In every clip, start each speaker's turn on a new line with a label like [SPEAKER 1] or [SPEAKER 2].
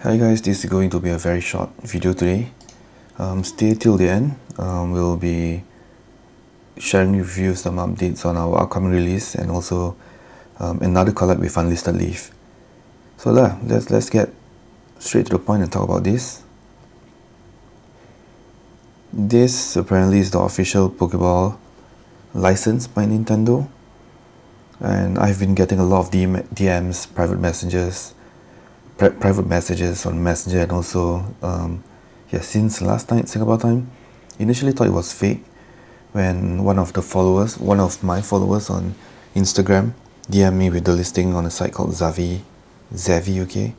[SPEAKER 1] Hi guys, this is going to be a very short video today. Stay till the end. We'll be sharing with you some updates on our upcoming release and also another collab with UnlistedLeaf. So let's get straight to the point and talk about this. This apparently is the official Pokeball license by Nintendo, and I've been getting a lot of DMs, private messages on Messenger, and also since last night Singapore time. Initially thought it was fake when one of my followers on Instagram DM'd me with the listing on a site called Zavi UK.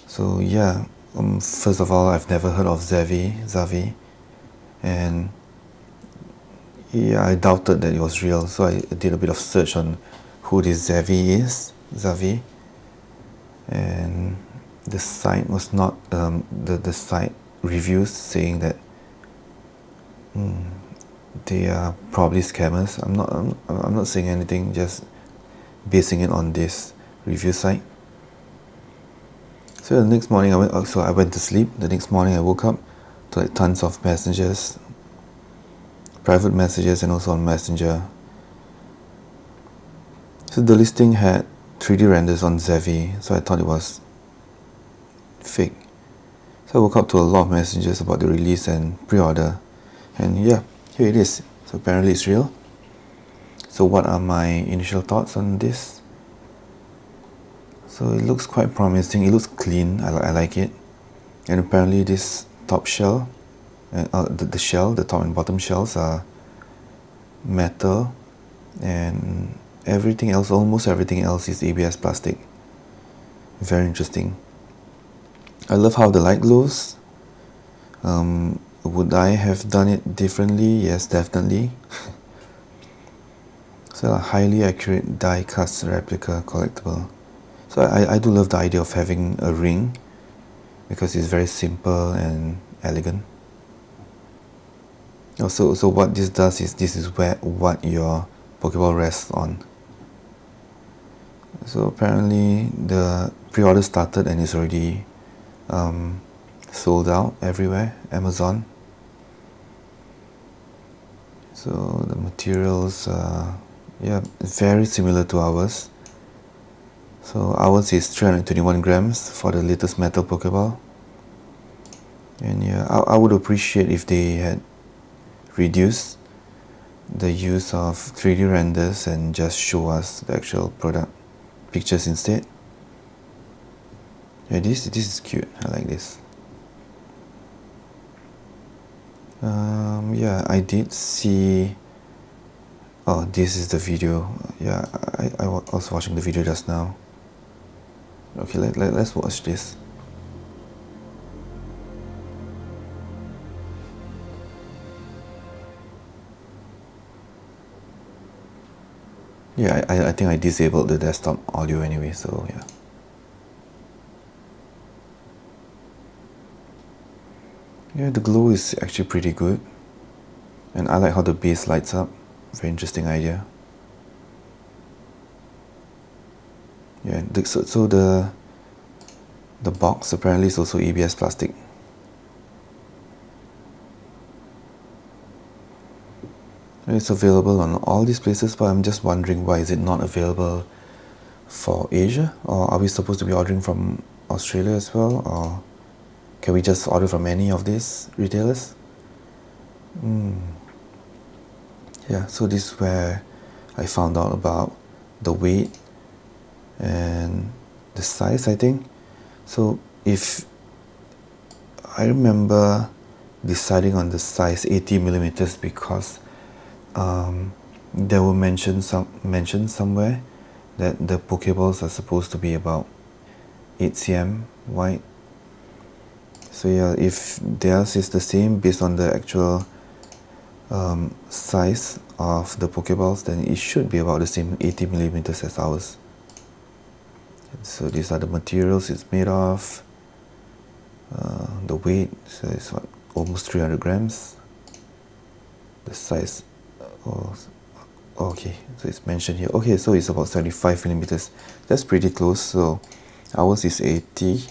[SPEAKER 1] So yeah, first of all, I've never heard of Zavi, and yeah, I doubted that it was real, so I did a bit of search on who this Zavi, and the site was not the site reviews saying that they are probably scammers. I'm not saying anything, just basing it on this review site. So the next morning I went to sleep. The next morning I woke up to like tons of messages, private messages, and also on Messenger. So the listing had 3D renders on Zavi, so I thought it was fake. So I woke up to a lot of messages about the release and pre-order, and yeah, here it is. So apparently it's real. So what are my initial thoughts on this? So it looks quite promising. It looks clean. I like it. And apparently this top shell, the top and bottom shells are metal, and almost everything else is ABS plastic. Very interesting. I love how the light glows. Would I have done it differently? Yes, definitely. So a highly accurate die-cast replica collectible. So I do love the idea of having a ring because it's very simple and elegant. So what this does is what your Pokeball rests on. So apparently the pre-order started and it's already sold out everywhere. Amazon. So the materials are very similar to ours. So ours is 321 grams for the latest metal Pokeball. And yeah, I would appreciate if they had reduced the use of 3D renders and just show us the actual product pictures instead. Yeah, this is cute. I like this. I did see. Oh, this is the video. Yeah, I was watching the video just now. Okay, let's watch this. Yeah, I think I disabled the desktop audio anyway, so yeah. Yeah, the glow is actually pretty good. And I like how the base lights up. Very interesting idea. Yeah, so the box apparently is also ABS plastic. It's available on all these places, but I'm just wondering why is it not available for Asia? Or are we supposed to be ordering from Australia as well? Or can we just order from any of these retailers? Yeah, so this is where I found out about the weight and the size, I think. So if I remember deciding on the size 80 millimeters because there were mentioned somewhere that the Pokeballs are supposed to be about 8 cm wide. So yeah, if theirs is the same based on the actual size of the Pokeballs, then it should be about the same 80 millimeters as ours. So these are the materials it's made of. The weight, so it's almost 300 grams. The size, okay, so it's mentioned here. Okay, so it's about 75 millimeters. That's pretty close. So ours is 80,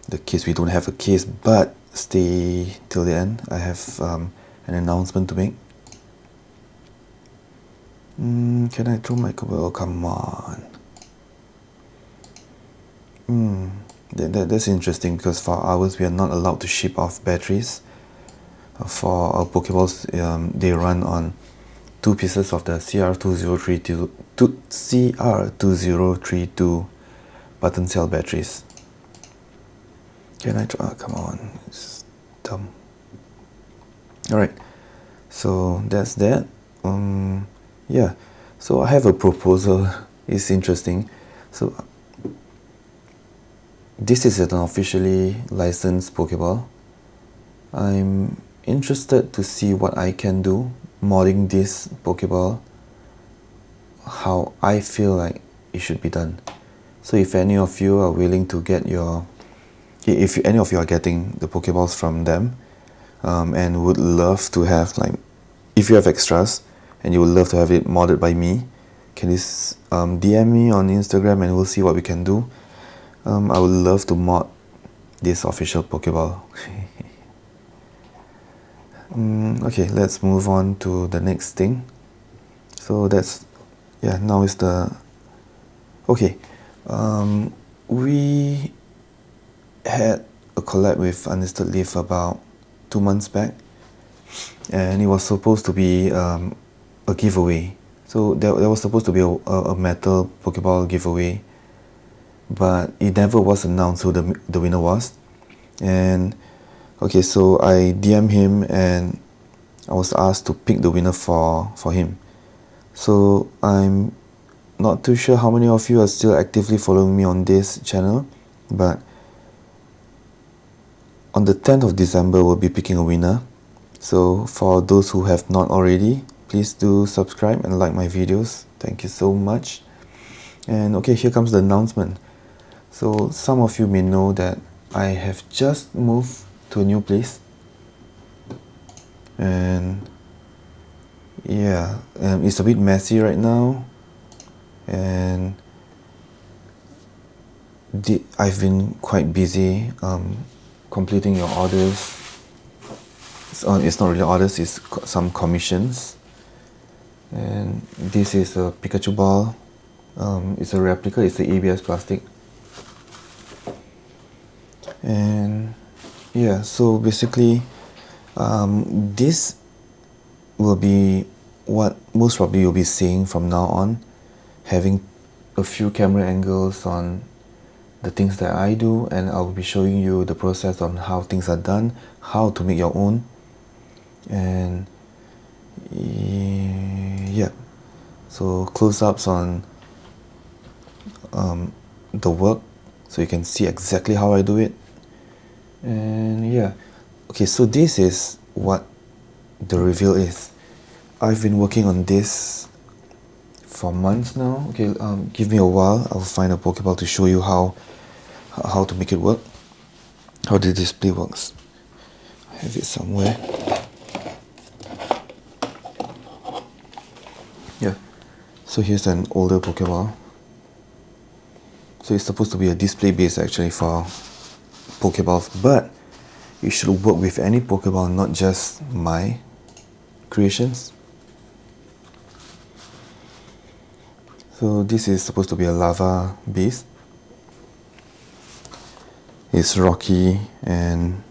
[SPEAKER 1] the case we don't have a case, but stay till the end. I have an announcement to make. Can I throw my cable? Oh, come on. That's interesting, because for ours we are not allowed to ship off batteries. For our Pokeballs, they run on 2 pieces of the CR2032 button cell batteries. Can I try? Oh, come on, it's dumb. Alright, so that's that. Yeah, so I have a proposal. It's interesting. So this is an officially licensed Pokeball. I'm interested to see what I can do modding this Pokeball, how I feel like it should be done. So if any of you are willing to get if any of you are getting the Pokeballs from them, and would love to have, like, if you have extras and you would love to have it modded by me, can you DM me on Instagram and we'll see what we can do. I would love to mod this official Pokeball. Okay, let's move on to the next thing. So that's, yeah, now is the, okay, we had a collab with UnlistedLeaf about 2 months back, and it was supposed to be a giveaway. So there was supposed to be a metal Pokeball giveaway, but it never was announced who the winner was. And okay, so I DM'd him and I was asked to pick the winner for him. So I'm not too sure how many of you are still actively following me on this channel, but on the 10th of December we'll be picking a winner. So for those who have not already, please do subscribe and like my videos. Thank you so much. And okay, here comes the announcement. So some of you may know that I have just moved to a new place, and yeah, it's a bit messy right now, and I've been quite busy completing your orders. It's not really orders, it's some commissions. And this is a Pikachu ball. It's a replica, it's the ABS plastic. And yeah, so basically this will be what most probably you'll be seeing from now on, having a few camera angles on the things that I do, and I'll be showing you the process on how things are done, how to make your own. And yeah, so close-ups on the work, so you can see exactly how I do it. And yeah, okay, so this is what the reveal is. I've been working on this for months now. Okay, give me a while, I'll find a Pokeball to show you how to make it work, how the display works. I have it somewhere. Yeah, so here's an older Pokeball. So it's supposed to be a display base actually for Pokeballs, but it should work with any Pokeball, not just my creations. So this is supposed to be a lava base. It's rocky and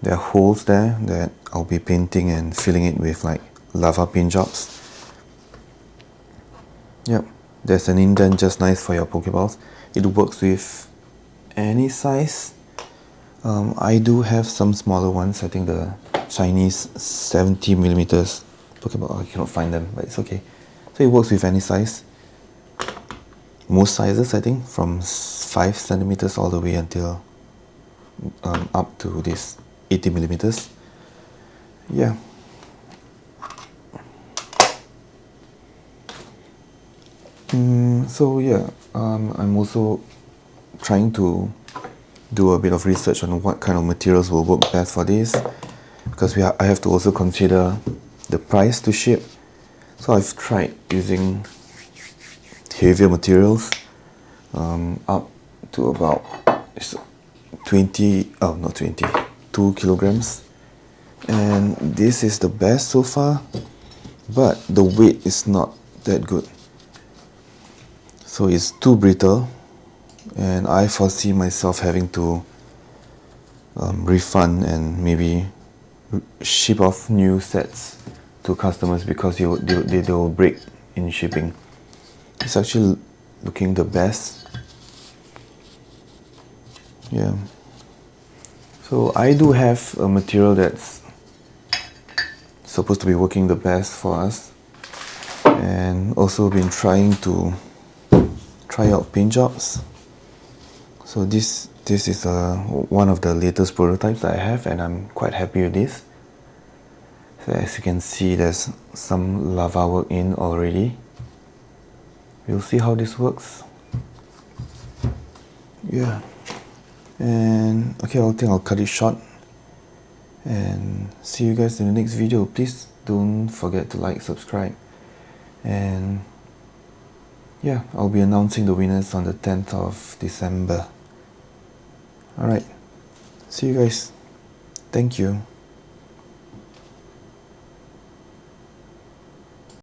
[SPEAKER 1] there are holes there that I'll be painting and filling it with like lava paint jobs. Yep, there's an indent just nice for your Pokeballs. It works with any size. I do have some smaller ones. I think the Chinese 70mm Pokeball, I cannot find them, but it's okay. So it works with any size. Most sizes, I think, from 5cm all the way until up to this 80mm. Yeah. So yeah, I'm also trying to do a bit of research on what kind of materials will work best for this, because I have to also consider the price to ship. So I've tried using heavier materials, up to about 2 kilograms, and this is the best so far, but the weight is not that good, so it's too brittle, and I foresee myself having to refund and maybe ship off new sets to customers because they will break in shipping. It's actually looking the best. Yeah. So I do have a material that's supposed to be working the best for us, and also been trying to try out paint jobs. So this is one of the latest prototypes that I have, and I'm quite happy with this. So as you can see, there's some lava work in already. We'll see how this works. Yeah. And okay, I think I'll cut it short and see you guys in the next video. Please don't forget to like, subscribe, and yeah, I'll be announcing the winners on the 10th of December. Alright, see you guys. Thank you.